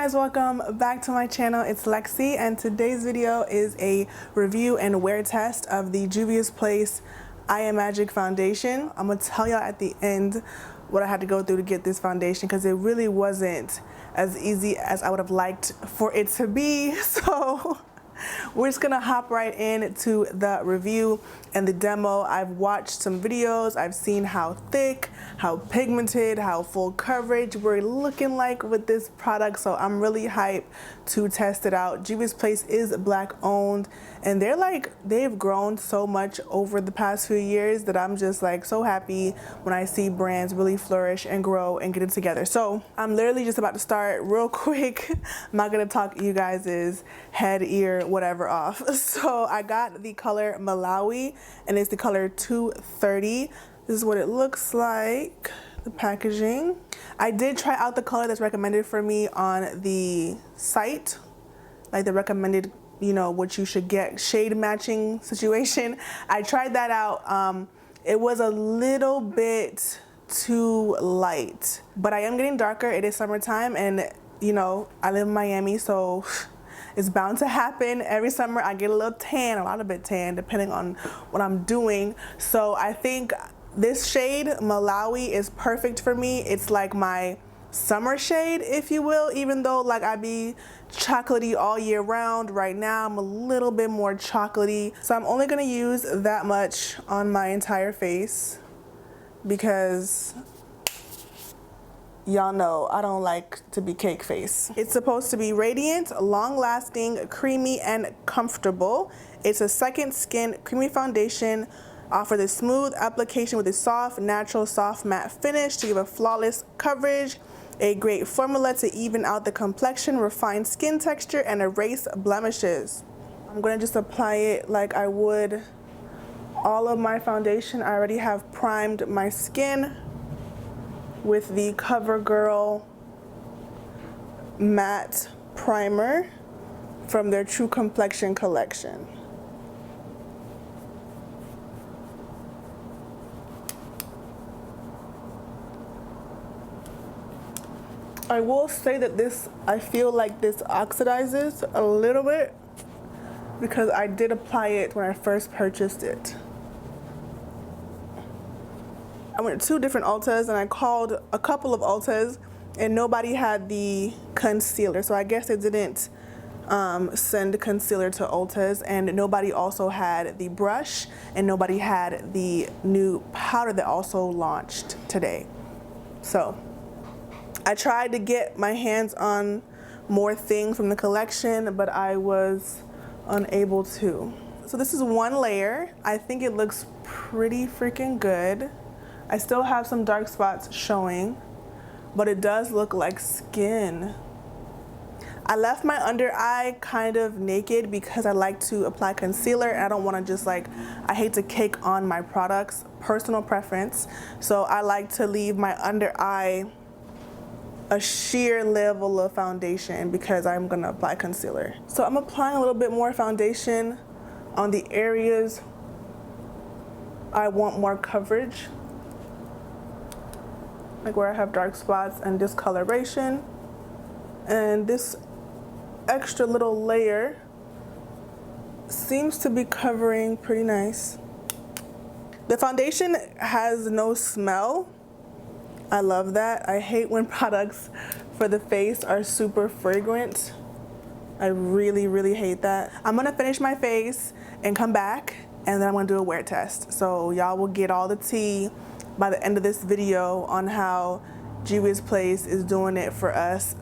guys, welcome back to my channel. It's Lexi, and today's video is a review and wear test of the JUVIA'S I Am Magic foundation. I'm gonna tell y'all at the end what I had to go through to get this foundation because it really wasn't as easy as I would have liked for it to be. So we're just gonna hop right into the review and the demo. I've watched some videos, I've seen how thick, how pigmented, how full coverage we're looking like with this product, so I'm really hyped to test it out. JUVIA'S is Black owned, and they've grown so much over the past few years that I'm just like so happy when I see brands really flourish and grow and get it together. So I'm literally just about to start real quick. I'm not gonna talk you guys' head, ear, whatever off. So I got the color Malawi, and it's the color 230. This is what it looks like, the packaging. I did try out the color that's recommended for me on the site, like the recommended, you know, what you should get, shade matching situation. I tried that out. It was a little bit too light, but I am getting darker. It is summertime, and you know, I live in Miami, so it's bound to happen. Every summer I get a little tan, a lot of bit tan, depending on what I'm doing. So I think this shade, Malawi, is perfect for me. It's like my summer shade, if you will, even though like I be chocolatey all year round. Right now I'm a little bit more chocolatey. So I'm only gonna use that much on my entire face because y'all know I don't like to be cake face. It's supposed to be radiant, long-lasting, creamy, and comfortable. It's a second skin creamy foundation. Offers a smooth application with a soft, natural, soft matte finish to give a flawless coverage. A great formula to even out the complexion, refine skin texture, and erase blemishes. I'm gonna just apply it like I would all of my foundation. I already have primed my skin with the Covergirl matte primer from their True Complexion collection. I will say that I feel like this oxidizes a little bit because I did apply it when I first purchased it. I went to 2 different Ultas and I called a couple of Ultas and nobody had the concealer. So I guess they didn't send concealer to Ultas, and nobody also had the brush, and nobody had the new powder that also launched today. So I tried to get my hands on more things from the collection, but I was unable to. So this is one layer. I think it looks pretty freaking good. I still have some dark spots showing, but it does look like skin. I left my under eye kind of naked because I like to apply concealer, and I don't want to just like, I hate to cake on my products, personal preference. So I like to leave my under eye a sheer level of foundation because I'm gonna apply concealer. So I'm applying a little bit more foundation on the areas I want more coverage, like where I have dark spots and discoloration. And this extra little layer seems to be covering pretty nice. The foundation has no smell. I love that. I hate when products for the face are super fragrant. I really, really hate that. I'm gonna finish my face and come back, and then I'm gonna do a wear test. So y'all will get all the tea by the end of this video on how JUVIA'S is doing it for us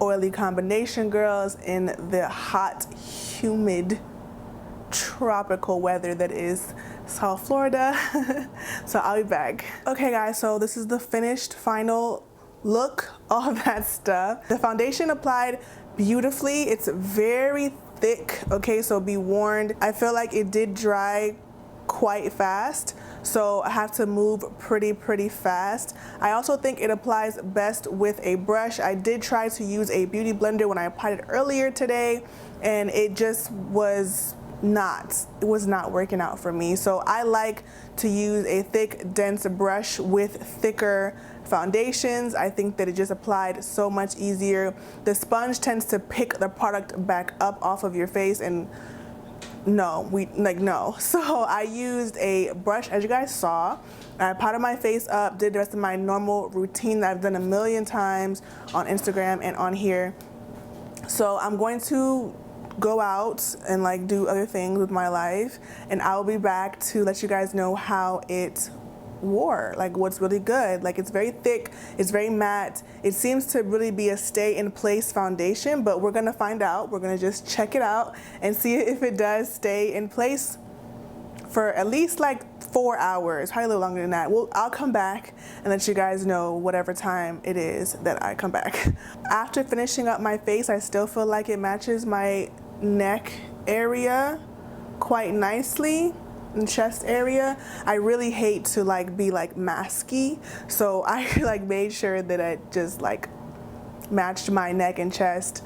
oily combination girls in the hot, humid, tropical weather that is South Florida. So I'll be back. Okay guys, so this is the finished final look, all that stuff. The foundation applied beautifully. It's very thick, okay, so be warned. I feel like it did dry quite fast, so I have to move pretty fast. I also think it applies best with a brush. I did try to use a beauty blender when I applied it earlier today, and it just was it was not working out for me. So I like to use a thick, dense brush with thicker foundations. I think that it just applied so much easier. The sponge tends to pick the product back up off of your face, and no. So I used a brush, as you guys saw. I powdered my face up, did the rest of my normal routine that I've done a million times on Instagram and on here. So I'm going to go out and like do other things with my life, and I'll be back to let you guys know how it wore, like what's really good. Like, it's very thick, it's very matte. It seems to really be a stay in place foundation, but we're gonna find out. We're gonna just check it out and see if it does stay in place for at least like 4 hours, probably a little longer than that. Well, I'll come back and let you guys know whatever time it is that I come back. After finishing up my face, I still feel like it matches my neck area quite nicely, and chest area. I really hate to like be like masky, so I like made sure that I just like matched my neck and chest.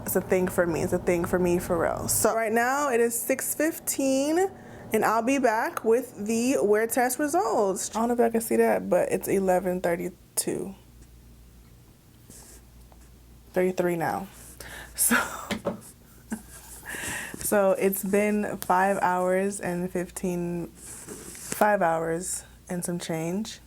It's a thing for me. It's a thing for me for real. So right now it is 6:15. And I'll be back with the wear test results. I don't know if I can see that, but it's 11:32. 33 now. So it's been 5 hours and 5 hours and some change.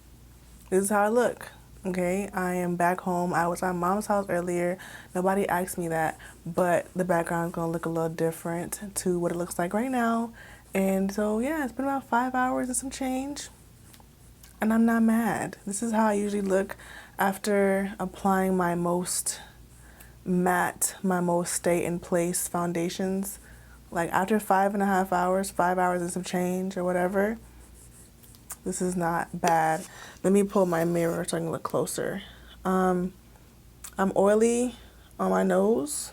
This is how I look, okay? I am back home. I was at my mom's house earlier. Nobody asked me that, but the background's gonna look a little different to what it looks like right now. And so, yeah, it's been about 5 hours and some change, and I'm not mad. This is how I usually look after applying my most matte, my most stay-in-place foundations. Like, after 5.5 hours, 5 hours and some change or whatever, this is not bad. Let me pull my mirror so I can look closer. I'm oily on my nose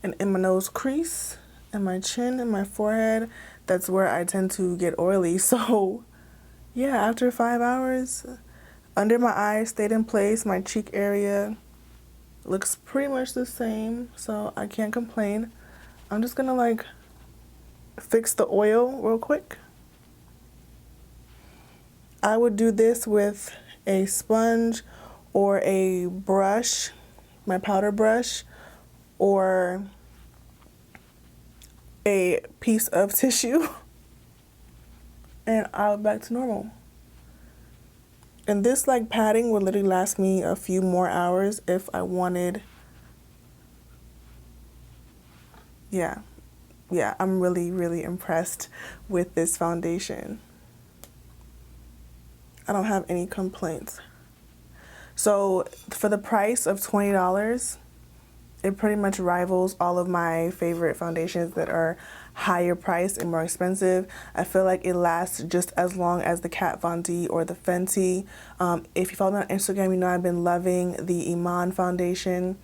and in my nose crease and my chin and my forehead. That's where I tend to get oily. So yeah, after 5 hours, under my eyes stayed in place. My cheek area looks pretty much the same, so I can't complain. I'm just gonna like fix the oil real quick. I would do this with a sponge or a brush, my powder brush, or a piece of tissue, and I'll be back to normal. And this like padding would literally last me a few more hours if I wanted. Yeah, I'm really impressed with this foundation. I don't have any complaints. So for the price of $20, it pretty much rivals all of my favorite foundations that are higher priced and more expensive. I feel like it lasts just as long as the Kat Von D or the Fenty. If you follow me on Instagram, you know I've been loving the Iman foundation.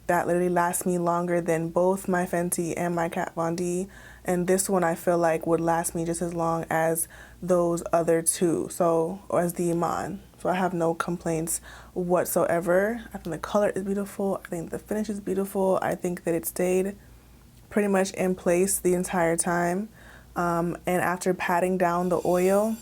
That literally lasts me longer than both my Fenty and my Kat Von D. And this one I feel like would last me just as long as those other two, or as the Iman. So I have no complaints whatsoever. I think the color is beautiful. I think the finish is beautiful. I think that it stayed pretty much in place the entire time. And after patting down the oil,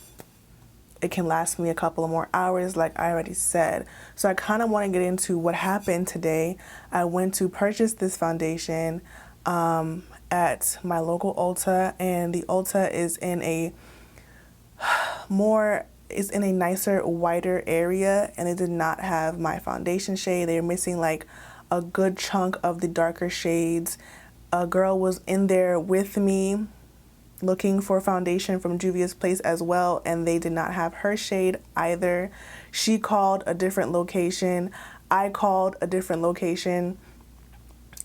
it can last me a couple of more hours, like I already said. So I kind of want to get into what happened today. I went to purchase this foundation at my local Ulta, and the Ulta is in a nicer, whiter area, and it did not have my foundation shade. They were missing like a good chunk of the darker shades. A girl was in there with me looking for foundation from Juvia's Place as well, and they did not have her shade either. She called a different location. I called a different location,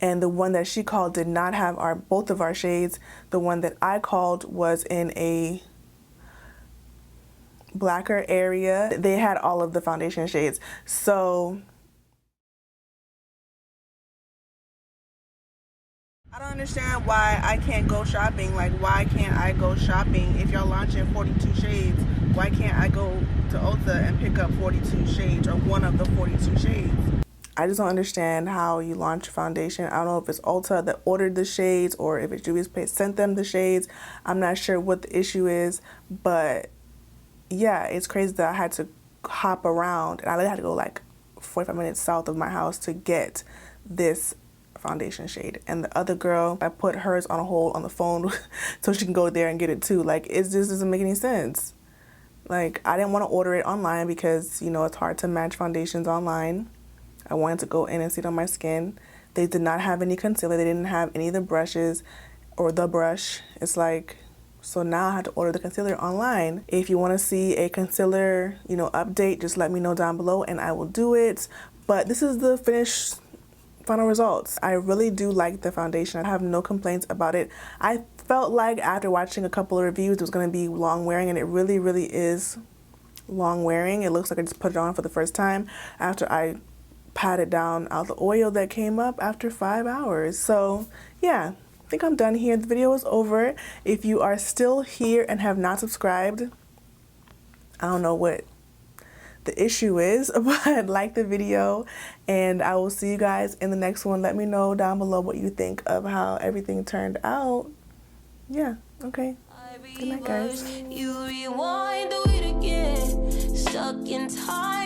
and the one that she called did not have both of our shades. The one that I called was in a blacker area. They had all of the foundation shades. So I don't understand why I can't go shopping. Like, why can't I go shopping? If y'all launching 42 shades, why can't I go to Ulta and pick up 42 shades or one of the 42 shades? I just don't understand how you launch a foundation. I don't know if it's Ulta that ordered the shades or if it's Juvia's Place sent them the shades. I'm not sure what the issue is, but yeah, it's crazy that I had to hop around and I literally had to go like 45 minutes south of my house to get this foundation shade. And the other girl, I put hers on hold on the phone so she can go there and get it too. Like, it just doesn't make any sense. Like, I didn't want to order it online because, you know, it's hard to match foundations online. I wanted to go in and see it on my skin. They did not have any concealer. They didn't have any of the brushes or the brush. It's like, so now I had to order the concealer online. If you want to see a concealer, you know, update, just let me know down below and I will do it. But this is the finished final results. I really do like the foundation. I have no complaints about it. I felt like after watching a couple of reviews, it was going to be long wearing, and it really, really is long wearing. It looks like I just put it on for the first time after I patted down all the oil that came up after 5 hours. So yeah, I think I'm done here. The video is over. If you are still here and have not subscribed, I don't know what the issue is, but like the video and I will see you guys in the next one. Let me know down below what you think of how everything turned out. Yeah, okay. Good night, guys. You rewind, do it again. Stuck in time.